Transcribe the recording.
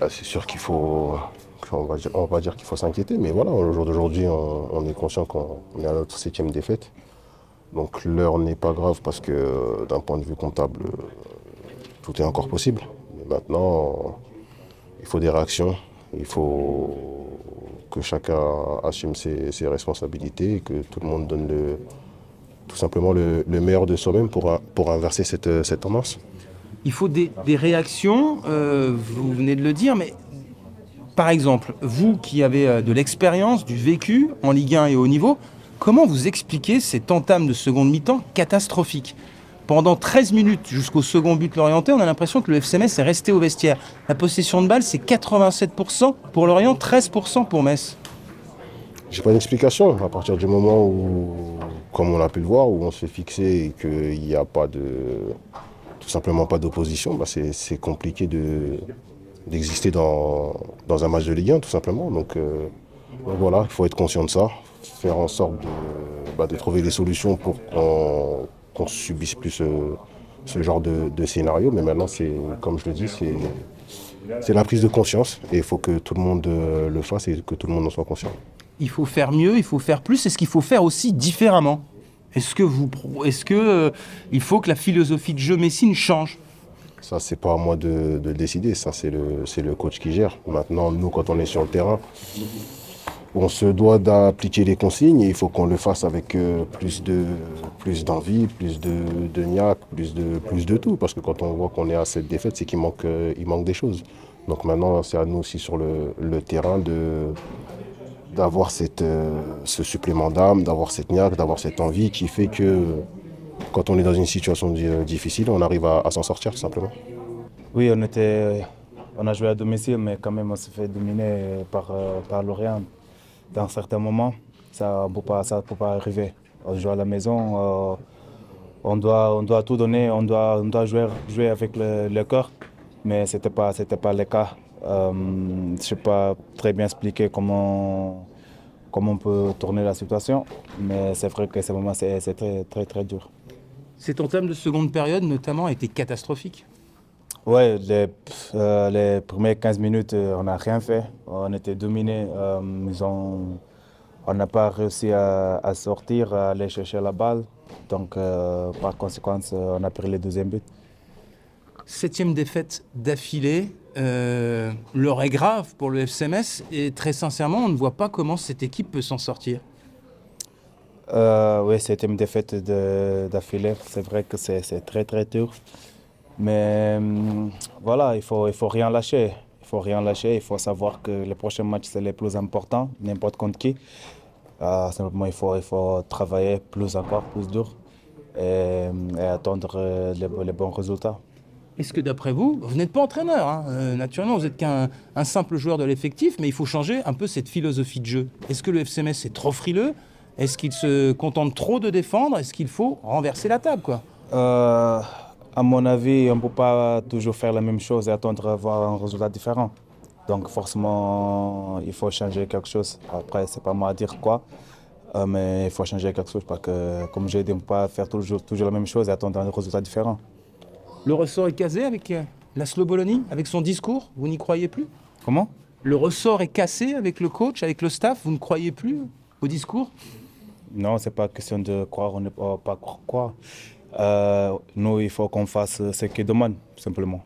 C'est sûr on va dire qu'il faut s'inquiéter, mais voilà, au jour d'aujourd'hui, on est conscient qu'on est à notre septième défaite. Donc l'heure n'est pas grave parce que d'un point de vue comptable, tout est encore possible. Mais maintenant, il faut des réactions, il faut que chacun assume ses responsabilités et que tout le monde donne tout simplement le meilleur de soi-même pour inverser cette tendance. Il faut des réactions, vous venez de le dire, mais par exemple, vous qui avez de l'expérience, du vécu en Ligue 1 et au haut niveau, comment vous expliquez cette entame de seconde mi-temps catastrophique? Pendant 13 minutes jusqu'au second but Lorientais, on a l'impression que le FC Metz est resté au vestiaire. La possession de balle, c'est 87% pour Lorient, 13% pour Metz. J'ai pas d'explication. À partir du moment où, comme on a pu le voir, où on se fait fixer et qu'il n'y a pas tout simplement pas d'opposition, c'est compliqué d'exister dans un match de Ligue 1, tout simplement. Donc voilà, il faut être conscient de ça, faire en sorte de trouver des solutions pour qu'on subisse plus ce genre de scénario. Mais maintenant, comme je le dis, c'est la prise de conscience et il faut que tout le monde le fasse et que tout le monde en soit conscient. Il faut faire mieux, il faut faire plus. Est-ce qu'il faut faire aussi différemment? Il faut que la philosophie de jeu messine change? Ça, c'est pas à moi de le décider, ça c'est le coach qui gère. Maintenant, nous, quand on est sur le terrain, on se doit d'appliquer les consignes et il faut qu'on le fasse avec plus d'envie, plus de niaque, plus de tout. Parce que quand on voit qu'on est à cette défaite, c'est il manque des choses. Donc maintenant, c'est à nous aussi sur le terrain d'avoir ce supplément d'âme, d'avoir cette niaque, d'avoir cette envie qui fait que quand on est dans une situation difficile, on arrive à s'en sortir tout simplement. Oui, on a joué à domicile, mais quand même on s'est fait dominer par Lorient. Dans certains moments, ça ne peut pas arriver. On joue à la maison, on doit tout donner, on doit jouer avec le cœur, mais ce n'était pas le cas. Je ne sais pas très bien expliquer comment on peut tourner la situation, mais c'est vrai que ce moment, c'est très, très, très dur. Cette entame de seconde période, notamment, a été catastrophique. Oui, les premières 15 minutes, on n'a rien fait. On était dominés. On n'a pas réussi à sortir, à aller chercher la balle. Donc, par conséquent, on a pris le deuxième but. Septième défaite d'affilée. L'heure est grave pour le FC Metz. Et très sincèrement, on ne voit pas comment cette équipe peut s'en sortir. Oui, septième défaite d'affilée. C'est vrai que c'est très, très dur. Mais voilà, il faut rien lâcher. Il faut rien lâcher. Il faut savoir que les prochains matchs, c'est les plus importants, n'importe contre qui. Simplement, il faut travailler plus encore, plus dur et attendre les bons résultats. Est-ce que d'après vous, vous n'êtes pas entraîneur, hein, naturellement, vous n'êtes qu'un simple joueur de l'effectif, mais il faut changer un peu cette philosophie de jeu. Est-ce que le FC Metz est trop frileux? Est-ce qu'il se contente trop de défendre? Est-ce qu'il faut renverser la table, quoi? À mon avis, on ne peut pas toujours faire la même chose et attendre à avoir un résultat différent. Donc forcément, il faut changer quelque chose. Après, ce n'est pas moi à dire quoi, mais il faut changer quelque chose parce que, comme j'ai dit, on ne peut pas faire toujours la même chose et attendre un résultat différent. Le ressort est casé avec Laszlo Bologna, avec son discours? Vous n'y croyez plus? Comment? Le ressort est cassé avec le coach, avec le staff? Vous ne croyez plus au discours? Non, ce n'est pas question de croire ou ne pas croire. Nous, il faut qu'on fasse ce qu'ils demandent, simplement.